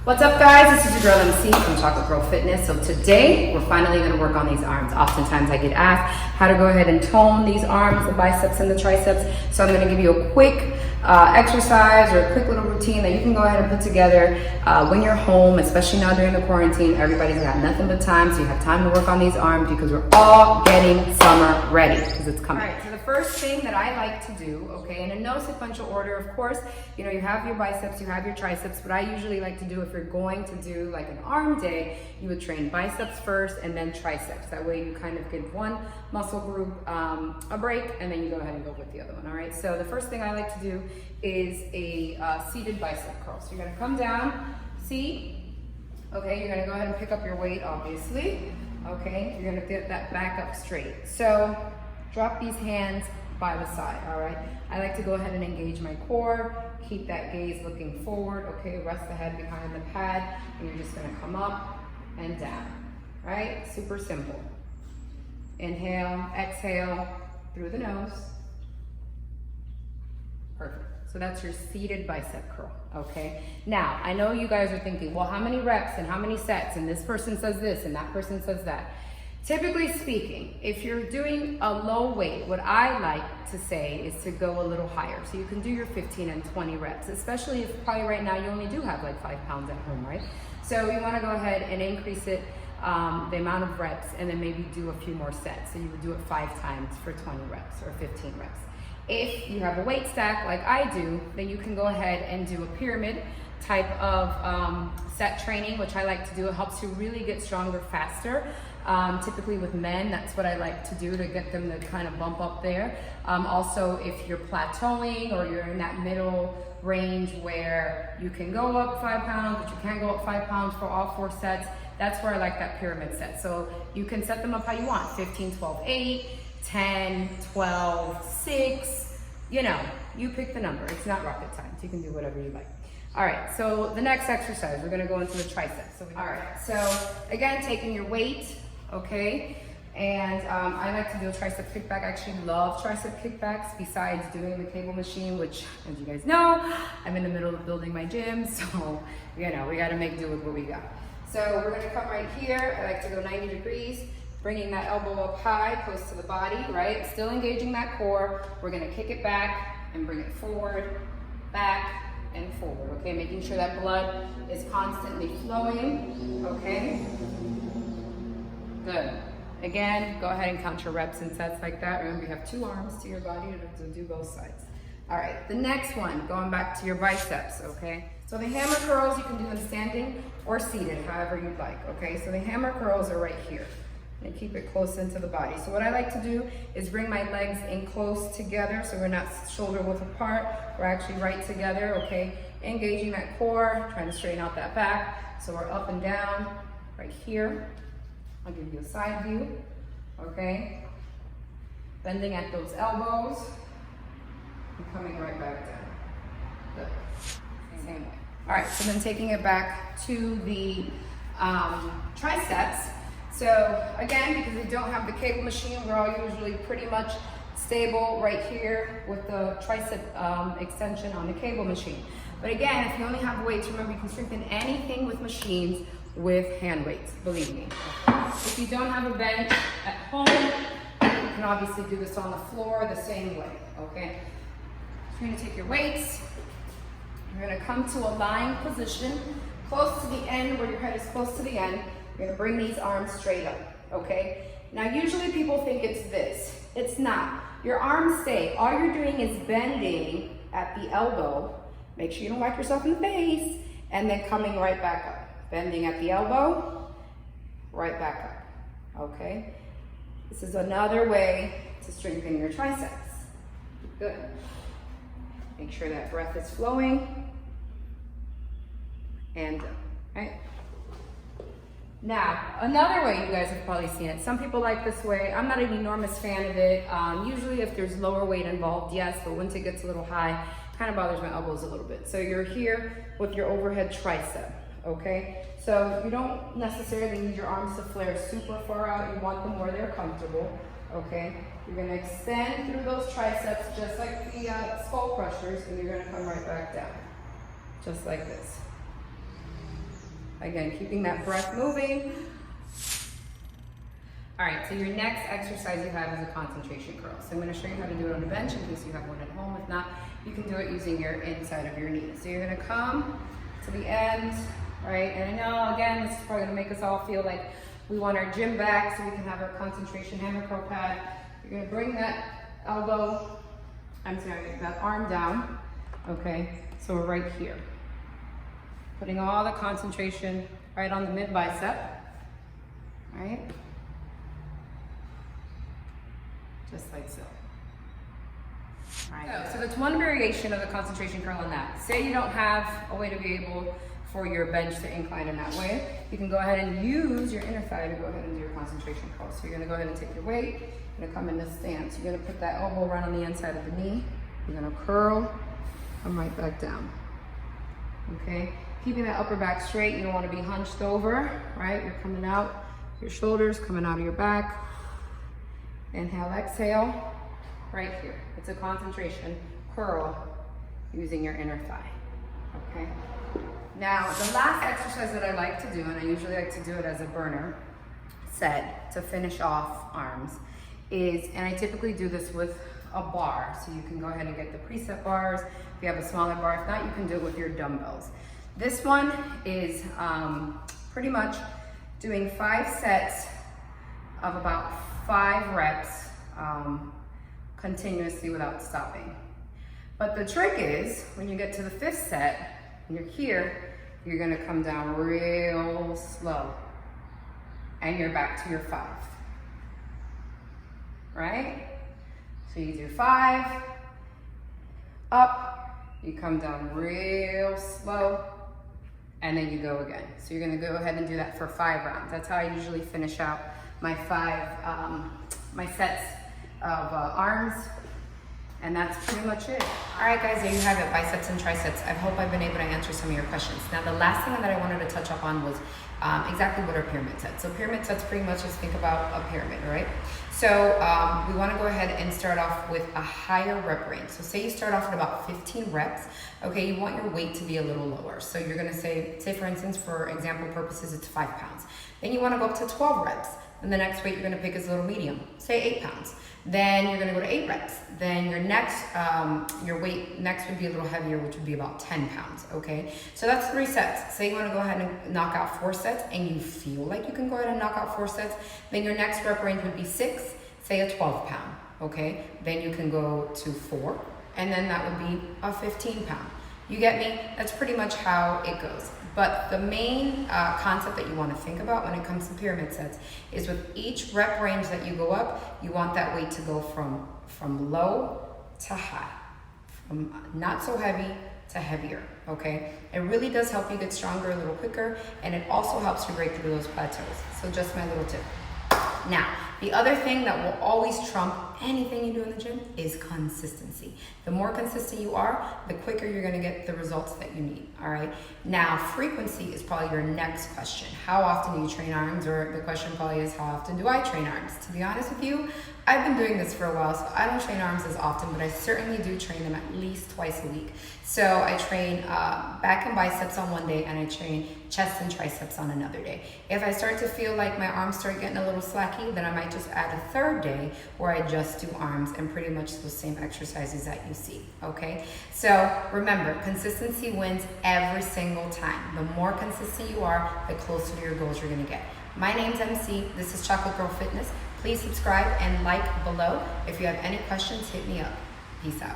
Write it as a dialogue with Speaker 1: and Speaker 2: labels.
Speaker 1: What's up, guys? This is your girl MC from Chocolate Girl Fitness. So today we're finally going to work on these arms. Oftentimes I get asked how to go ahead and tone these arms, the biceps and the triceps. So I'm going to give you a quick exercise or a quick little routine that you can go ahead and put together when you're home, especially now during the quarantine. Everybody's got nothing but time, so you have time to work on these arms because we're all getting summer ready because it's coming. All right, so the first thing that I like to do, okay, and in no sequential order, of course, you know, you have your biceps, you have your triceps, but I usually like to do, if you're going to do like an arm day, you would train biceps first and then triceps. That way you kind of give one muscle group a break and then you go ahead and go with the other one, all right? So the first thing I like to do is a seated bicep curl. So you're gonna come down, seat, okay, you're gonna go ahead and pick up your weight, obviously, okay? You're gonna get that back up straight. So drop these hands by the side, all right? I like to go ahead and engage my core, keep that gaze looking forward, okay? Rest the head behind the pad, and you're just gonna come up and down, right? Super simple. Inhale, exhale through the nose. Perfect. So that's your seated bicep curl, okay? Now, I know you guys are thinking, well, how many reps and how many sets, and this person says this and that person says that. Typically speaking, if you're doing a low weight, what I like to say is to go a little higher. So you can do your 15 and 20 reps, especially if probably right now you only do have like 5 pounds at home, right? So you wanna go ahead and increase it, the amount of reps, and then maybe do a few more sets. So you would do it 5 times for 20 reps or 15 reps. If you have a weight stack like I do, then you can go ahead and do a pyramid type of set training, which I like to do. It helps you really get stronger faster. Typically with men, that's what I like to do to get them to kind of bump up there. Also, if you're plateauing or you're in that middle range where you can go up 5 pounds, but you can't go up 5 pounds for all 4 sets, that's where I like that pyramid set. So you can set them up how you want, 15, 12, 8, 10, 12, 6, you know, you pick the number. It's not rocket science. You can do whatever you like. All right, so the next exercise, we're gonna go into the triceps. All right, so again, taking your weight, okay? And I like to do a tricep kickback. I actually love tricep kickbacks besides doing the cable machine, which, as you guys know, I'm in the middle of building my gym, so, you know, we gotta make do with what we got. So we're gonna come right here. I like to go 90 degrees, bringing that elbow up high, close to the body, right? Still engaging that core. We're gonna kick it back and bring it forward, back, and forward, okay? Making sure that blood is constantly flowing, okay? Good. Again, go ahead and count your reps and sets like that. Remember, you have 2 arms to your body to do both sides. All right, the next one, going back to your biceps, okay? So the hammer curls, you can do them standing or seated, however you'd like, okay? So the hammer curls are right here. And keep it close into the body. So what I like to do is bring my legs in close together so we're not shoulder width apart. We're actually right together, okay? Engaging that core, trying to straighten out that back. So we're up and down right here. I'll give you a side view, okay? Bending at those elbows and coming right back down. Good. Same way. All right, so then taking it back to the triceps. So again, because we don't have the cable machine, we're all usually pretty much stable right here with the tricep extension on the cable machine. But again, if you only have weights, remember you can strengthen anything with machines with hand weights, believe me. If you don't have a bench at home, you can obviously do this on the floor the same way, okay? So you're gonna take your weights, you're gonna come to a lying position, close to the end where your head is close to the end. You're gonna bring these arms straight up, okay? Now, usually people think it's this. It's not. Your arms stay. All you're doing is bending at the elbow. Make sure you don't whack yourself in the face. And then coming right back up. Bending at the elbow, right back up, okay? This is another way to strengthen your triceps. Good. Make sure that breath is flowing. And down, right? Now, another way, you guys have probably seen it. Some people like this way. I'm not an enormous fan of it. Usually if there's lower weight involved, yes, but once it gets a little high, it kind of bothers my elbows a little bit. So you're here with your overhead tricep, okay? So you don't necessarily need your arms to flare super far out. You want them where they're comfortable, okay? You're gonna extend through those triceps just like the skull crushers, and you're gonna come right back down, just like this. Again, keeping that breath moving. All right, so your next exercise you have is a concentration curl. So I'm gonna show you how to do it on the bench in case you have one at home. If not, you can do it using your inside of your knees. So you're gonna come to the end, right? And I know, again, this is probably gonna make us all feel like we want our gym back so we can have our concentration hammer curl pad. You're gonna bring that that arm down, okay? So we're right here. Putting all the concentration right on the mid bicep, right? Just like so. All right, so that's one variation of the concentration curl on that. Say you don't have a way to be able for your bench to incline in that way, you can go ahead and use your inner thigh to go ahead and do your concentration curl. So you're gonna go ahead and take your weight, you're gonna come in this stance. You're gonna put that elbow right on the inside of the knee. You're gonna curl, come right back down, okay? Keeping that upper back straight, you don't wanna be hunched over, right? You're coming out, your shoulders coming out of your back. Inhale, exhale, right here. It's a concentration curl using your inner thigh, okay? Now, the last exercise that I like to do, and I usually like to do it as a burner set to finish off arms, is, and I typically do this with a bar, so you can go ahead and get the preset bars. If you have a smaller bar, if not, you can do it with your dumbbells. This one is pretty much doing 5 sets of about 5 reps continuously without stopping. But the trick is, when you get to the 5th set, and you're here, you're gonna come down real slow. And you're back to your 5. Right? So you do 5, up, you come down real slow, and then you go again. So you're gonna go ahead and do that for 5 rounds. That's how I usually finish out my 5, my sets of arms, and that's pretty much it. All right, guys, there you have it, biceps and triceps. I hope I've been able to answer some of your questions. Now, the last thing that I wanted to touch up on was exactly what are pyramid sets. So pyramid sets pretty much just think about a pyramid, right? So we wanna go ahead and start off with a higher rep range. So say you start off at about 15 reps, okay, you want your weight to be a little lower. So you're gonna say for instance, for example purposes, it's 5 pounds. Then you wanna go up to 12 reps. And the next weight you're gonna pick is a little medium, say 8 pounds. Then you're gonna go to 8 reps. Then your next, your weight next would be a little heavier, which would be about 10 pounds, okay? So that's 3 sets. Say you wanna go ahead and knock out 4 sets and you feel like you can go ahead and knock out 4 sets, then your next rep range would be 6, say a 12 pound, okay? Then you can go to 4, and then that would be a 15 pound. You get me? That's pretty much how it goes. But the main concept that you want to think about when it comes to pyramid sets is with each rep range that you go up, you want that weight to go from low to high, from not so heavy to heavier, okay? It really does help you get stronger a little quicker, and it also helps you break through those plateaus. So just my little tip. Now, the other thing that will always trump anything you do in the gym is consistency. The more consistent you are, the quicker you're gonna get the results that you need, all right? Now, frequency is probably your next question. How often do you train arms? Or the question probably is, how often do I train arms? To be honest with you, I've been doing this for a while, so I don't train arms as often, but I certainly do train them at least twice a week. So I train back and biceps on one day, and I train chest and triceps on another day. If I start to feel like my arms start getting a little slacky, then I might just add a 3rd day where I just do arms and pretty much those same exercises that you see, okay? So remember, consistency wins every single time. The more consistent you are, the closer to your goals you're gonna get. My name's MC, this is Chocolate Girl Fitness. Please subscribe and like below. If you have any questions, hit me up. Peace out.